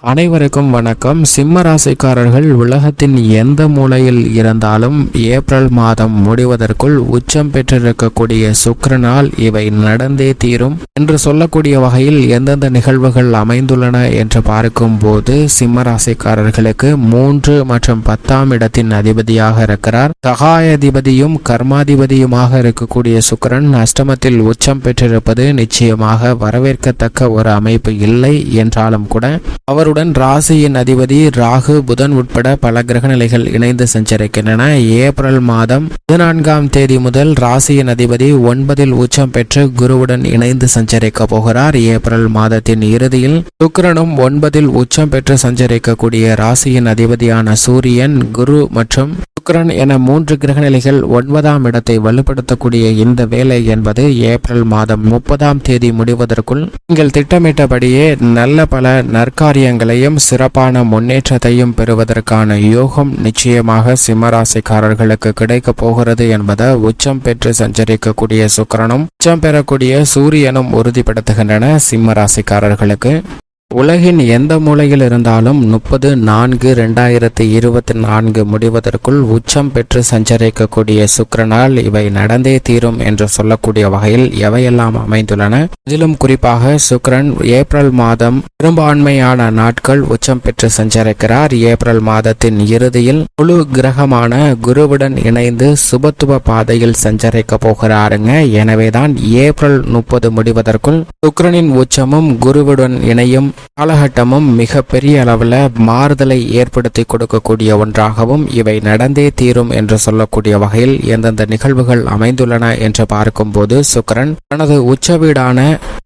அனைவருக்கும் வணக்கம். சிம்ம ராசிக்காரர்கள் உலகத்தின் எந்த மூலையில் இருந்தாலும் ஏப்ரல் மாதம் முடிவதற்குள் உச்சம் பெற்றிருக்கக்கூடிய சுக்கிரனால் இவை நடந்தே தீரும் என்று சொல்லக்கூடிய வகையில் எந்தெந்த நிகழ்வுகள் அமைந்துள்ளன என்று பார்க்கும் போது சிம்ம ராசிக்காரர்களுக்கு 3 மற்றும் 10ஆம் இடத்தின் அதிபதியாக இருக்கிறார். சகாயாதிபதியும் கர்மாதிபதியுமாக இருக்கக்கூடிய சுக்கிரன் அஷ்டமத்தில் உச்சம் பெற்றிருப்பது நிச்சயமாக வரவேற்கத்தக்க ஒரு அமைப்பு இல்லை என்றாலும் கூட அவருடன் ராசியின் அதிபதி ராகு புதன் உட்பட பல கிரக நிலைகள் இணைந்து சஞ்சரிக்கின்றன. ஏப்ரல் மாதம் 14ஆம் தேதி முதல் ராசியின் அதிபதி 9இல் உச்சம் பெற்று குருவுடன் இணைந்து சஞ்சரிக்க போகிறார். ஏப்ரல் மாதத்தின் இறுதியில் சுக்கிரனும் 9இல் உச்சம் பெற்று சஞ்சரிக்கக்கூடிய ராசியின் அதிபதியான சூரியன், குரு மற்றும் சுக்கிரன் என 3 கிரக நிலைகள் 9ஆம் இடத்தை வலுப்படுத்தக்கூடிய இந்த வேலை என்பது ஏப்ரல் மாதம் 30ஆம் தேதி முடிவதற்குள் நீங்கள் திட்டமிட்டபடியே நல்ல பல நற்காரியங்களையும் சிறப்பான முன்னேற்றத்தையும் பெறுவதற்கான யோகம் நிச்சயமாக சிம்மராசிக்காரர்களுக்கு கிடைக்க போகிறது என்பதை உச்சம் பெற்று சஞ்சரிக்கக்கூடிய சுக்கிரனும் உச்சம் பெறக்கூடிய சூரியனும் உறுதிப்படுத்துகின்றன. சிம்மராசிக்காரர்களுக்கு உலகின் எந்த மூலையில் இருந்தாலும் 30/4/2024 முடிவதற்குள் உச்சம் பெற்று சஞ்சரிக்கக்கூடிய சுக்கிரனால் இவை நடந்தே தீரும் என்று சொல்லக்கூடிய வகையில் எவையெல்லாம் அமைந்துள்ளன. இதிலும் குறிப்பாக சுக்கிரன் ஏப்ரல் மாதம் பெரும்பான்மையான நாட்கள் உச்சம் பெற்று சஞ்சரிக்கிறார். ஏப்ரல் மாதத்தின் இறுதியில் முழு கிரகமான குருவுடன் இணைந்து சுபத்துவ பாதையில் சஞ்சரிக்க போகிறாருங்க. எனவேதான் ஏப்ரல் 30 முடிவதற்குள் சுக்கிரனின் உச்சமும் குருவுடன் இணையும் காலகட்டமும் மிக பெரிய அளவில் மாறுதலை ஏற்படுத்தி கொடுக்கக்கூடிய ஒன்றாகவும் இவை நடந்தே தீரும் என்று சொல்லக்கூடிய வகையில் எந்தெந்த நிகழ்வுகள் அமைந்துள்ளன என்று பார்க்கும்போது சுக்கிரன் தனது உச்ச வீடான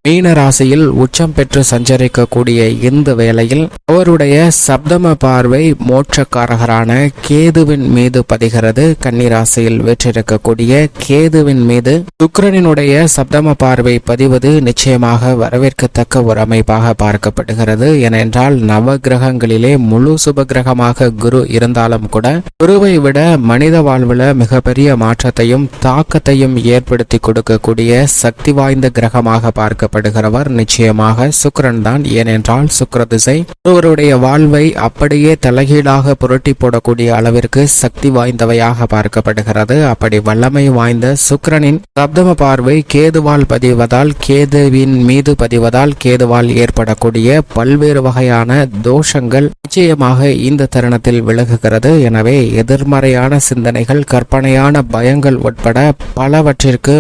மீன ராசியில் உச்சம் பெற்று சஞ்சரிக்கக்கூடிய இந்த வேளையில் அவருடைய சப்தம பார்வை மோட்சக்காரகரான கேதுவின் மீது பதிகிறது. கன்னிராசியில் வெற்றிருக்கக்கூடிய கேதுவின் மீது சுக்கிரனினுடைய சப்தம பார்வை பதிவது நிச்சயமாக வரவேற்கத்தக்க ஒரு அமைப்பாக பார்க்கப்படுகிறது. ஏனென்றால் நவ கிரகங்களிலே முழு சுப கிரகமாக குரு இருந்தாலும் கூட குருவை விட மனித வாழ்வில் மிகப்பெரிய மாற்றத்தையும் தாக்கத்தையும் ஏற்படுத்தி கொடுக்கக்கூடிய சக்தி வாய்ந்த கிரகமாக பார்க்கப்படுகிறவர் நிச்சயமாக சுக்கிரன் தான். ஏனென்றால் சுக்கிர திசை ஒருவருடைய வாழ்வை அப்படியே தலைகீழாக புரட்டி போடக்கூடிய அளவிற்கு சக்தி வாய்ந்தவையாக பார்க்கப்படுகிறது. அப்படி வல்லமை வாய்ந்த சுக்கிரனின் சப்தம பார்வை கேதுவால் பதிவதால் கேதுவின் மீது பதிவதால் கேதுவால் ஏற்படக்கூடிய பல்வேறு வகையான தோஷங்கள் நிச்சயமாக இந்த தருணத்தில் விலகுகிறது. எனவே எதிர்மறையான சிந்தனைகள், கற்பனையான பயங்கள் உட்பட பலவற்றிற்கு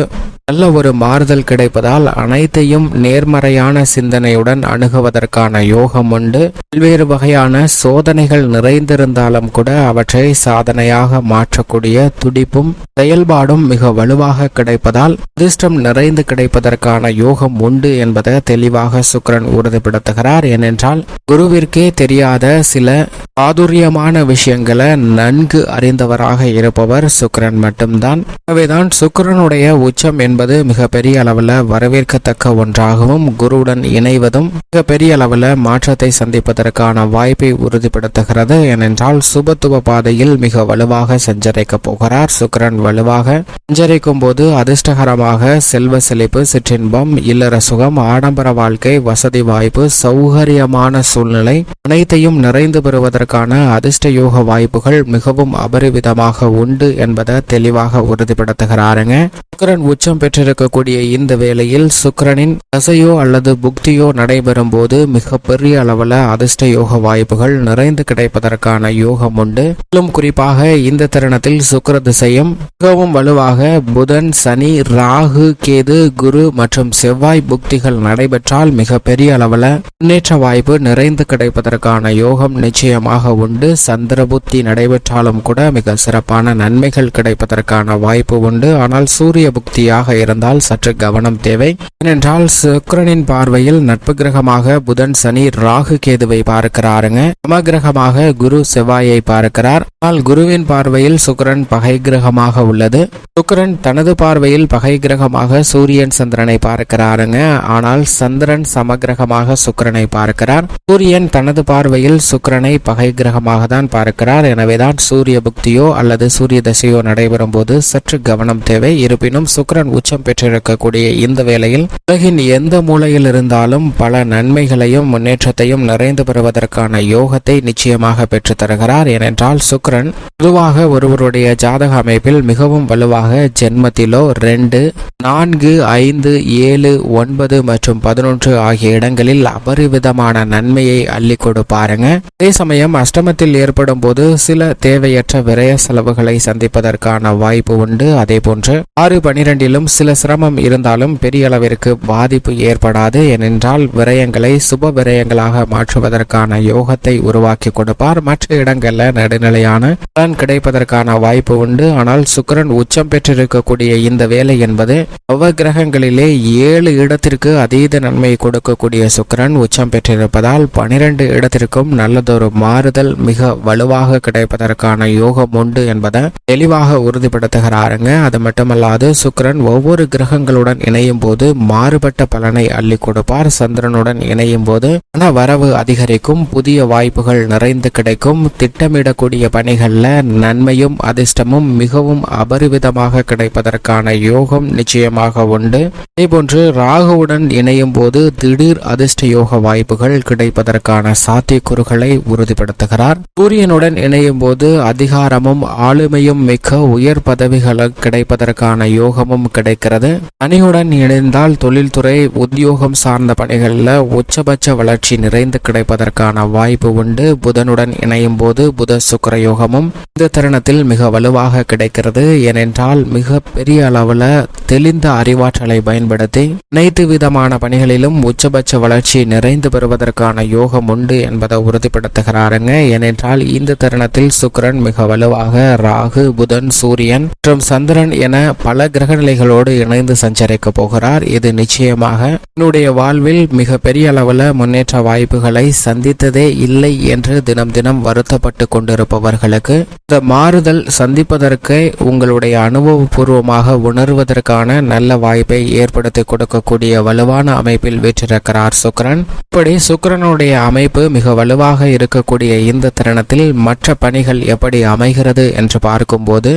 நல்ல ஒரு மாறுதல் கிடைப்பதால் அனைத்தையும் நேர்மறையான சிந்தனையுடன் அணுகுவதற்கான யோகம் உண்டு. பல்வேறு வகையான சோதனைகள் நிறைந்திருந்தாலும் கூட அவற்றை சாதனையாக மாற்றக்கூடிய துடிப்பும் செயல்பாடும் மிக வலுவாக கிடைப்பதால் அதிர்ஷ்டம் நிறைந்து கிடைப்பதற்கான யோகம் உண்டு என்பதை தெளிவாக சுக்கிரன் உறுதிப்படுத்துகிறார். ஏனென்றால் குருவிற்கே தெரியாத சில சாதுரியமான விஷயங்களை நன்கு அறிந்தவராக இருப்பவர் சுக்கிரன் மட்டும்தான். எனவேதான் சுக்கிரனுடைய உச்சம் என்பது மிக பெரிய அளவில் வரவேற்கத்தக்க ஒன்றாகவும் குருவுடன் இணைவதும் மிக பெரிய அளவில் மாற்றத்தை சந்திப்பதற்கான வாய்ப்பை உறுதிப்படுத்துகிறது. ஏனென்றால் சுபத்துவ பாதையில் மிக வலுவாக சஞ்சரிக்க போகிறார். சுக்கிரன் வலுவாக சஞ்சரிக்கும் போது அதிர்ஷ்டகரமாக செல்வ செழிப்பு, சிற்றின்பம், இல்லற சுகம், ஆடம்பர வாழ்க்கை, வசதி வாய்ப்பு, சௌகரியமான சூழ்நிலை அனைத்தையும் நிறைந்து பெறுவதற்கான அதிர்ஷ்ட யோக வாய்ப்புகள் மிகவும் அபரிவிதமாக உண்டு என்பதை தெளிவாக உறுதிப்படுத்துகிறாருங்க. சுக்கிரன் உச்சம் பெற்றிருக்கக்கூடிய இந்த வேளையில் சுக்கிரனின் தசையோ அல்லது புக்தியோ நடைபெறும் போது மிக பெரிய அளவில் அதிர்ஷ்ட யோக வாய்ப்புகள் நிறைந்து கிடைப்பதற்கான யோகம் உண்டு. மேலும் குறிப்பாக இந்த தருணத்தில் சுக்கிர திசையும் மிகவும் வலுவாக புதன், சனி, ராகு, கேது, குரு மற்றும் செவ்வாய் புக்திகள் நடைபெற்றால் மிக பெரிய அளவில் முன்னேற்ற வாய்ப்பு நிறைந்து கிடைப்பதற்கான யோகம் நிச்சயமாக உண்டு. சந்திர புத்தி நடைபெற்றாலும் கூட மிக சிறப்பான நன்மைகள் கிடைப்பதற்கான வாய்ப்பு உண்டு. ஆனால் சூரிய புக்தியாக இருந்தால் சற்று கவனம் தேவை. ஏனென்றால் சுக்கிரனின் பார்வையில் நட்பு கிரகமாக புதன், சனி, ராகு, கேதுவை பார்க்கிறாருங்க. சமகிரகமாக குரு செவ்வாயை பார்க்கிறார். ஆனால் குருவின் பார்வையில் சுக்கிரன் பகை கிரகமாக உள்ளது. சுக்கிரன் தனது பார்வையில் பகை கிரகமாக சூரியன், சந்திரனை பார்க்கிறாருங்க. ஆனால் சந்திரன் சமகிரகமாக சுக்கிரனை பார்க்கிறார். சூரியன் தனது பார்வையில் சுக்கிரனை பகை கிரகமாக தான் பார்க்கிறார். எனவேதான் சூரிய புக்தியோ அல்லது சூரிய தசையோ நடைபெறும் போது சற்று கவனம் தேவை. இருப்பினும் சுக்கிரன் உச்ச உச்சம் பெற்றிருக்கக்கூடிய இந்த வேளையில் உலகின் எந்த மூலையில் இருந்தாலும் பல நன்மைகளையும் முன்னேற்றத்தையும் நிறைந்து பெறுவதற்கான யோகத்தை நிச்சயமாக பெற்றுத் தருகிறார். ஏனென்றால் சுக்கிரன் பொதுவாக ஒருவருடைய ஜாதக அமைப்பில் மிகவும் வலுவாக ஜென்மத்திலோ 2, 4, 5, 7, 9 மற்றும் 11 ஆகிய இடங்களில் அபரிவிதமான நன்மையை அள்ளி கொடுப்பாருங்க. அதே சமயம் அஷ்டமத்தில் ஏற்படும் போது சில தேவையற்ற விரய செலவுகளை சந்திப்பதற்கான வாய்ப்பு உண்டு. அதே போன்று 6, 12 சில சிரமம் இருந்தாலும் பெரிய அளவிற்கு பாதிப்பு ஏற்படாது. ஏனென்றால் விரயங்களை சுப விரயங்களாக மாற்றுவதற்கான யோகத்தை உருவாக்கி கொடுப்பார். மற்ற இடங்கள்ல நடுநிலையான பலன் கிடைப்பதற்கான வாய்ப்பு உண்டு. ஆனால் சுக்கிரன் உச்சம் பெற்றிருக்கக்கூடிய இந்த வேலை என்பது நவகிரகங்களிலே 7 இடத்திற்கு அதீத நன்மை கொடுக்கக்கூடிய சுக்கிரன் உச்சம் பெற்றிருப்பதால் 12 இடத்திற்கும் நல்லதொரு மாறுதல் மிக வலுவாக கிடைப்பதற்கான யோகம் உண்டு என்பதை தெளிவாக உறுதிப்படுத்துகிறாருங்க. அது மட்டுமல்லாது சுக்கிரன் ஒவ்வொரு கிரகங்களுடன் இணையும் போது மாறுபட்ட பலனை அள்ளி கொடுப்பார். சந்திரனுடன் இணையும் போது பண வரவு அதிகரிக்கும், புதிய வாய்ப்புகள் நிறைந்து கிடைக்கும், திட்டமிடக்கூடிய பணிகள்ல நன்மையும் அதிர்ஷ்டமும் மிகவும் அபரிவிதமாக கிடைப்பதற்கான யோகம் நிச்சயமாக உண்டு. அதேபோன்று ராகுவுடன் இணையும் போது திடீர் அதிர்ஷ்ட யோக வாய்ப்புகள் கிடைப்பதற்கான சாத்தியக்கூறுகளை உறுதிப்படுத்துகிறார். சூரியனுடன் இணையும் போது அதிகாரமும் ஆளுமையும் மிக்க உயர் பதவிகள் கிடைப்பதற்கான யோகமும் கிடைக்கிறது. சனியுடன் இணைந்தால் தொழில்துறை உத்தியோகம் சார்ந்த பணிகளில் உச்சபட்ச வளர்ச்சி நிறைந்து கிடைப்பதற்கான வாய்ப்பு உண்டு. புதனுடன் இணையும் போது புத சுக்கிர யோகமும் இந்த தருணத்தில் மிக வலுவாக கிடைக்கிறது. ஏனென்றால் மிக பெரிய அளவுல தெளிந்த அறிவாற்றலை பயன்படுத்தி அனைத்து விதமான பணிகளிலும் உச்சபட்ச வளர்ச்சி நிறைந்து பெறுவதற்கான யோகம் உண்டு என்பதை உறுதிப்படுத்துகிறாருங்க. ஏனென்றால் இந்த தருணத்தில் சுக்கிரன் மிக வலுவாக ராகு, புதன், சூரியன் மற்றும் சந்திரன் என பல கிரக நிலைகளோடு இணைந்து சஞ்சரிக்க போகிறார். இது நிச்சயமாக என்னுடைய வாழ்வில் மிக பெரிய அளவில் முன்னேற்ற வாய்ப்புகளை சந்தித்ததே இல்லை என்று தினம் தினம் வருத்தப்பட்டு கொண்டிருப்பவர்களுக்கு இந்த மாறுதல் சந்திப்பதற்கு உங்களுடைய அனுபவபூர்வமாக உணர்வதற்கான நல்ல வாய்ப்பை ஏற்படுத்தி கொடுக்கக்கூடிய வலுவான அமைப்பில் வீற்றிருக்கிறார் சுக்கிரன். இப்படி சுக்கிரனுடைய அமைப்பு மிக வலுவாக இருக்கக்கூடிய இந்த தருணத்தில் மற்ற பணிகள் எப்படி அமைகிறது என்று பார்க்கும்போது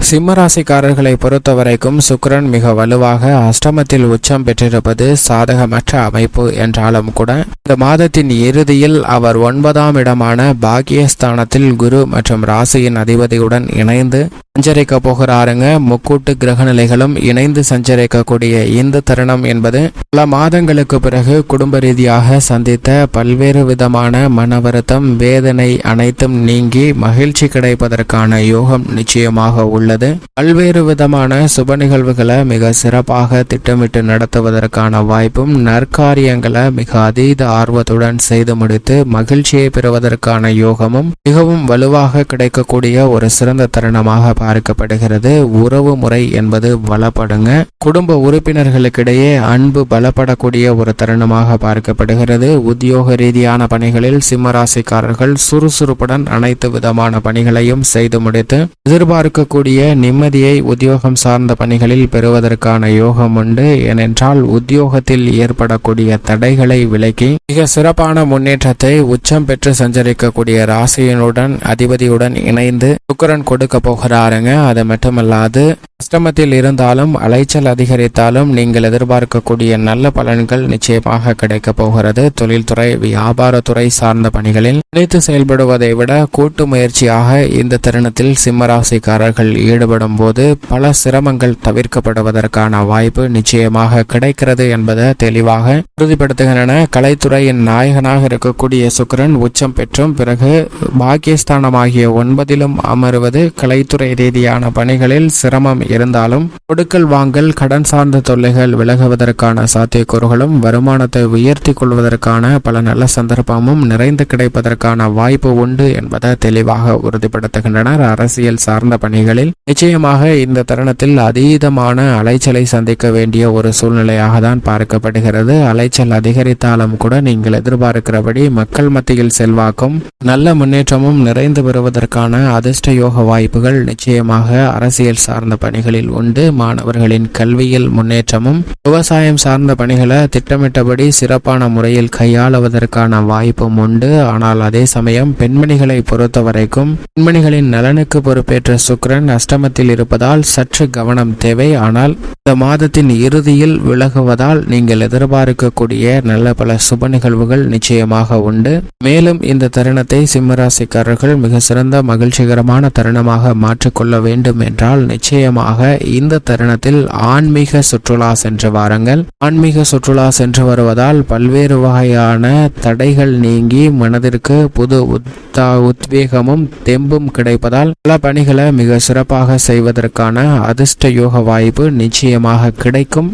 சிம்மராசிக்காரர்களை பொறுத்தவரைக்கும் சுக்கிரன் மிக வலுவாக அஷ்டமத்தில் உச்சம் பெற்றிருப்பது சாதகமற்ற அமைப்பு என்றாலும் கூட இந்த மாதத்தின் இறுதியில் அவர் 9ஆம் இடமான பாக்கியஸ்தானத்தில் குரு மற்றும் ராசியின் அதிபதியுடன் இணைந்து சஞ்சரிக்க போகிறாருங்க. முக்கூட்டு கிரக நிலைகளும் இணைந்து சஞ்சரிக்கக்கூடிய இந்த தருணம் என்பது பல மாதங்களுக்கு பிறகு குடும்ப ரீதியாக சந்தித்த பல்வேறு விதமான மன வருத்தம், வேதனை அனைத்தும் நீங்கி மகிழ்ச்சி கிடைப்பதற்கான யோகம் நிச்சயமாக உள்ளது. பல்வேறு விதமான சுப நிகழ்வுகளை மிக சிறப்பாக திட்டமிட்டு நடத்துவதற்கான வாய்ப்பும், நற்காரியங்களை மிக அதீத ஆர்வத்துடன் செய்து முடித்து மகிழ்ச்சியை பெறுவதற்கான யோகமும் மிகவும் வலுவாக கிடைக்கக்கூடிய ஒரு சிறந்த தருணமாக பார்க்கப்படுகிறது. உறவு முறை என்பது பலப்படுங்க. குடும்ப உறுப்பினர்களுக்கிடையே அன்பு பலப்படக்கூடிய ஒரு தருணமாக பார்க்கப்படுகிறது. உத்தியோக ரீதியான பணிகளில் சிம்மராசிக்காரர்கள் சுறுசுறுப்புடன் அனைத்து விதமான பணிகளையும் செய்து முடித்து எதிர்பார்க்கக்கூடிய நிம்மதியை உத்தியோகம் சார்ந்த பணிகளில் பெறுவதற்கான யோகம் உண்டு. ஏனென்றால் உத்தியோகத்தில் ஏற்படக்கூடிய தடைகளை விலக்கி மிக சிறப்பான முன்னேற்றத்தை உச்சம் பெற்று சஞ்சரிக்கக்கூடிய ராசியினுடன் அதிபதியுடன் இணைந்து சுக்கிரன் கொடுக்க போகிறாருங்க. அது மட்டுமல்லாது அஷ்டமத்தில் இருந்தாலும் அலைச்சல் அதிகரித்தாலும் நீங்கள் எதிர்பார்க்கக்கூடிய நல்ல பலன்கள் நிச்சயமாக கிடைக்க போகிறது. தொழில்துறை, வியாபாரத்துறை சார்ந்த பணிகளில் நினைத்து செயல்படுவதை விட கூட்டு முயற்சியாக இந்த தருணத்தில் சிம்மராசிக்காரர்கள் ஈடுபடும் போது பல சிரமங்கள் தவிர்க்கப்படுவதற்கான வாய்ப்பு நிச்சயமாக கிடைக்கிறது என்பதை தெளிவாக உறுதிப்படுத்துகின்றன. கலைத்துறையின் நாயகனாக இருக்கக்கூடிய சுக்கிரன் உச்சம் பெற்றும் பிறகு பாக்கியஸ்தானமாகிய 9லும் அமர்வது கலைத்துறை ரீதியான பணிகளில் சிரமம் இருந்தாலும் கொடுக்கல் வாங்கல், கடன் சார்ந்த தொல்லைகள் விலகுவதற்கான சாத்தியக்கூறுகளும் வருமானத்தை உயர்த்தி கொள்வதற்கான பல நல்ல சந்தர்ப்பமும் நிறைந்து கிடைப்பதற்கான வாய்ப்பு உண்டு என்பதை தெளிவாக உறுதிப்படுத்துகின்றனர். அரசியல் சார்ந்த பணிகளில் நிச்சயமாக இந்த தருணத்தில் அதீதமான அலைச்சலை சந்திக்க வேண்டிய ஒரு சூழ்நிலையாக தான் பார்க்கப்படுகிறது. அலைச்சல் அதிகரித்தாலும் கூட நீங்கள் எதிர்பார்க்கிறபடி மக்கள் மத்தியில் செல்வாக்கும் நல்ல முன்னேற்றமும் நிறைந்து வருவதற்கான அதிர்ஷ்ட யோக வாய்ப்புகள் நிச்சயமாக அரசியல் சார்ந்த பணிகளில் உண்டு. மாணவர்களின் கல்வியில் முன்னேற்றமும், விவசாயம் சார்ந்த பணிகளை திட்டமிட்டபடி சிறப்பான முறையில் கையாளுவதற்கான வாய்ப்பும் உண்டு. ஆனால் அதே சமயம் பெண்மணிகளை பொறுத்தவரைக்கும் பெண்மணிகளின் நலனுக்கு பொறுப்பேற்ற சுக்கிரன் அஷ்டம சிரமத்தில் இருப்பதால் சற்று கவனம் தேவை. ஆனால் இந்த மாதத்தின் இறுதியில் விலகுவதால் நீங்கள் எதிர்பார்க்கக்கூடிய நல்ல பல சுப நிகழ்வுகள் நிச்சயமாக உண்டு. மேலும் இந்த தருணத்தை சிம்மராசிக்காரர்கள் மிக சிறந்த மகிழ்ச்சிகரமான தருணமாக மாற்றிக்கொள்ள வேண்டும் என்றால் நிச்சயமாக இந்த தருணத்தில் ஆன்மீக சுற்றுலா சென்று வாருங்கள். ஆன்மீக சுற்றுலா சென்று வருவதால் பல்வேறு வகையான தடைகள் நீங்கி மனதிற்கு புது உத்வேகமும் தெம்பும் கிடைப்பதால் பல பணிகளை மிக சிறப்பாக செய்வதற்கான அதிர்ஷ்ட யோக வாய்ப்பு நிச்சயமாக கிடைக்கும்.